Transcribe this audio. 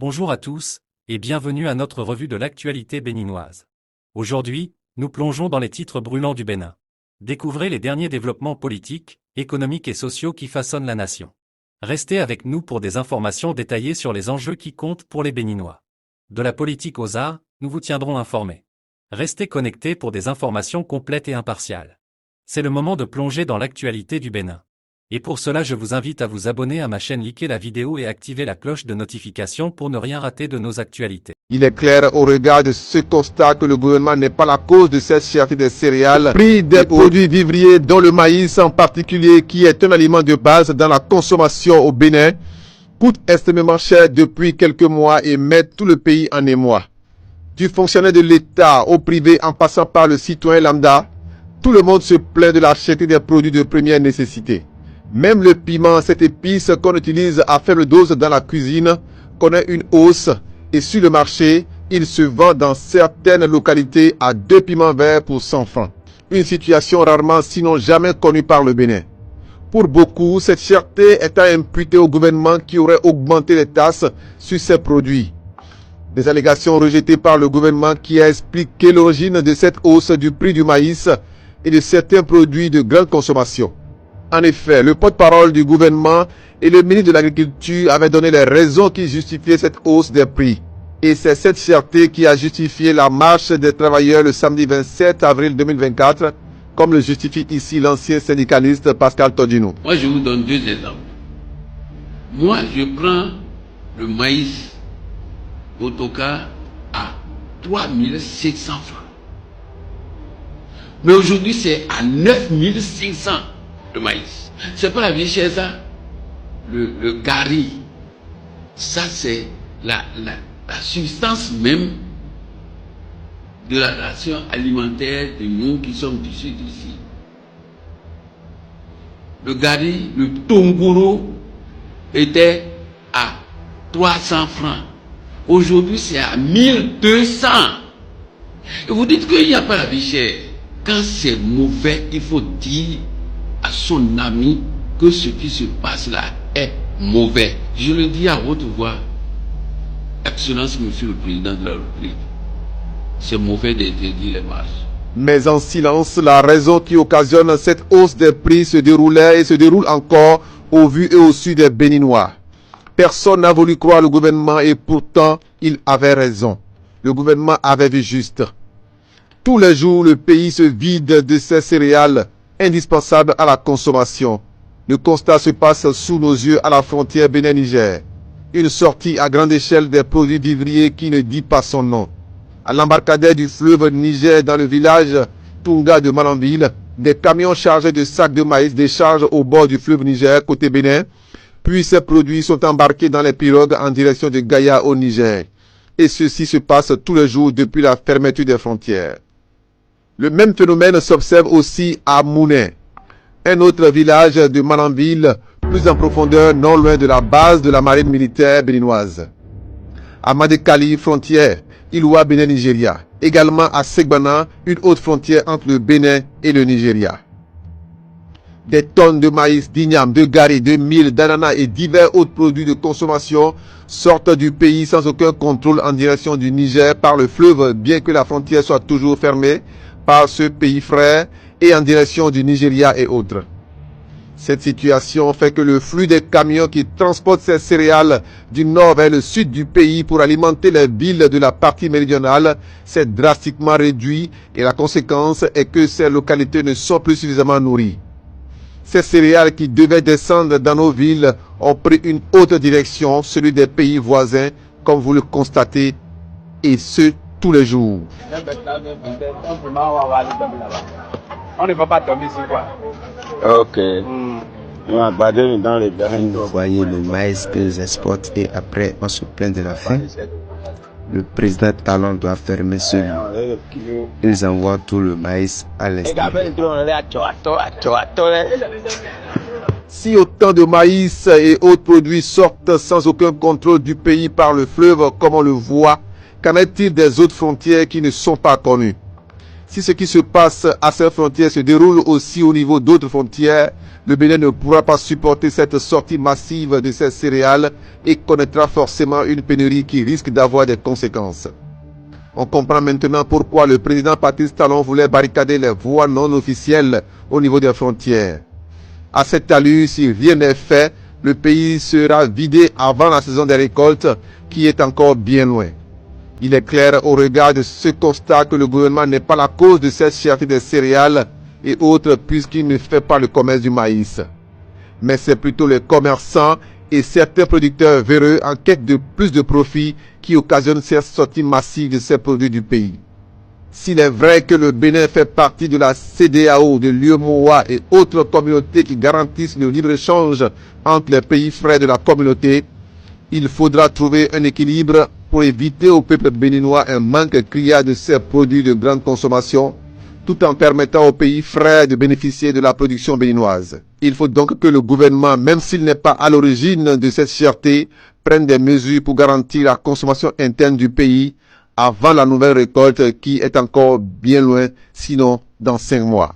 Bonjour à tous, et bienvenue à notre revue de l'actualité béninoise. Aujourd'hui, nous plongeons dans les titres brûlants du Bénin. Découvrez les derniers développements politiques, économiques et sociaux qui façonnent la nation. Restez avec nous pour des informations détaillées sur les enjeux qui comptent pour les Béninois. De la politique aux arts, nous vous tiendrons informés. Restez connectés pour des informations complètes et impartiales. C'est le moment de plonger dans l'actualité du Bénin. Et pour cela, je vous invite à vous abonner à ma chaîne, liker la vidéo et activer la cloche de notification pour ne rien rater de nos actualités. Il est clair au regard de ce constat que le gouvernement n'est pas la cause de cette cherté des céréales, prix des produits vivriers dont le maïs en particulier, qui est un aliment de base dans la consommation au Bénin, coûte extrêmement cher depuis quelques mois et met tout le pays en émoi. Du fonctionnaire de l'État au privé en passant par le citoyen lambda, tout le monde se plaint de la cherté des produits de première nécessité. Même le piment, cette épice qu'on utilise à faible dose dans la cuisine, connaît une hausse et sur le marché, il se vend dans certaines localités à 2 piments verts pour 100 francs. Une situation rarement sinon jamais connue par le Bénin. Pour beaucoup, cette cherté est à imputer au gouvernement qui aurait augmenté les taxes sur ces produits. Des allégations rejetées par le gouvernement qui a expliqué l'origine de cette hausse du prix du maïs et de certains produits de grande consommation. En effet, le porte-parole du gouvernement et le ministre de l'Agriculture avaient donné les raisons qui justifiaient cette hausse des prix. Et c'est cette cherté qui a justifié la marche des travailleurs le samedi 27 avril 2024, comme le justifie ici l'ancien syndicaliste Pascal Todino. Moi, je vous donne 2 exemples. Moi, je prends le maïs Botoka à 3700 francs. Mais aujourd'hui, c'est à 9500 le maïs. C'est pas la vie chère, ça. Le gari, ça c'est la substance même de la ration alimentaire de nous qui sommes issus d'ici. Le gari, le tongoro était à 300 francs. Aujourd'hui, c'est à 1200. Et vous dites qu'il n'y a pas la vie chère. Quand c'est mauvais, il faut dire à son ami que ce qui se passe là est mauvais. Je le dis à haute voix, Excellence Monsieur le Président de la République, c'est mauvais d'interdire les marches. Mais en silence, la raison qui occasionne cette hausse des prix se déroulait et se déroule encore au vu et au su des Béninois. Personne n'a voulu croire le gouvernement et pourtant, il avait raison. Le gouvernement avait vu juste. Tous les jours, le pays se vide de ses céréales indispensable à la consommation. Le constat se passe sous nos yeux à la frontière Bénin-Niger. Une sortie à grande échelle des produits vivriers qui ne dit pas son nom. À l'embarcadère du fleuve Niger dans le village Tunga de Malanville, des camions chargés de sacs de maïs déchargent au bord du fleuve Niger côté Bénin, puis ces produits sont embarqués dans les pirogues en direction de Gaïa au Niger. Et ceci se passe tous les jours depuis la fermeture des frontières. Le même phénomène s'observe aussi à Mounet, un autre village de Malanville, plus en profondeur, non loin de la base de la marine militaire béninoise. À Madekali, frontière, Iloua, Bénin, Nigeria. Également à Segbana, une autre frontière entre le Bénin et le Nigeria. Des tonnes de maïs, d'igname, de gari, de mil, d'ananas et divers autres produits de consommation sortent du pays sans aucun contrôle en direction du Niger par le fleuve, bien que la frontière soit toujours fermée par ce pays frère et en direction du Nigeria et autres. Cette situation fait que le flux des camions qui transportent ces céréales du nord vers le sud du pays pour alimenter les villes de la partie méridionale s'est drastiquement réduit et la conséquence est que ces localités ne sont plus suffisamment nourries. Ces céréales qui devaient descendre dans nos villes ont pris une autre direction, celui des pays voisins, comme vous le constatez, et ce, tous les jours. On ne va pas tomber sur quoi. Ok. On va bader dans les berges. Vous voyez le maïs que nous exportent et après on se plaint de la faim. Le président Talon doit fermer ce lieu. Ils envoient tout le maïs à l'extérieur. Si autant de maïs et autres produits sortent sans aucun contrôle du pays par le fleuve comme on le voit, qu'en est-il des autres frontières qui ne sont pas connues? Si ce qui se passe à ces frontières se déroule aussi au niveau d'autres frontières, le Bénin ne pourra pas supporter cette sortie massive de ces céréales et connaîtra forcément une pénurie qui risque d'avoir des conséquences. On comprend maintenant pourquoi le président Patrice Talon voulait barricader les voies non officielles au niveau des frontières. À cette allure, si rien n'est fait, le pays sera vidé avant la saison des récoltes qui est encore bien loin. Il est clair au regard de ce constat que le gouvernement n'est pas la cause de cette cherté des céréales et autres puisqu'il ne fait pas le commerce du maïs. Mais c'est plutôt les commerçants et certains producteurs véreux en quête de plus de profit qui occasionnent cette sortie massive de ces produits du pays. S'il est vrai que le Bénin fait partie de la CEDEAO, de l'UEMOA et autres communautés qui garantissent le libre-échange entre les pays frères de la communauté, il faudra trouver un équilibre pour éviter au peuple béninois un manque criard de ces produits de grande consommation, tout en permettant aux pays frères de bénéficier de la production béninoise. Il faut donc que le gouvernement, même s'il n'est pas à l'origine de cette cherté, prenne des mesures pour garantir la consommation interne du pays avant la nouvelle récolte qui est encore bien loin, sinon dans 5 mois.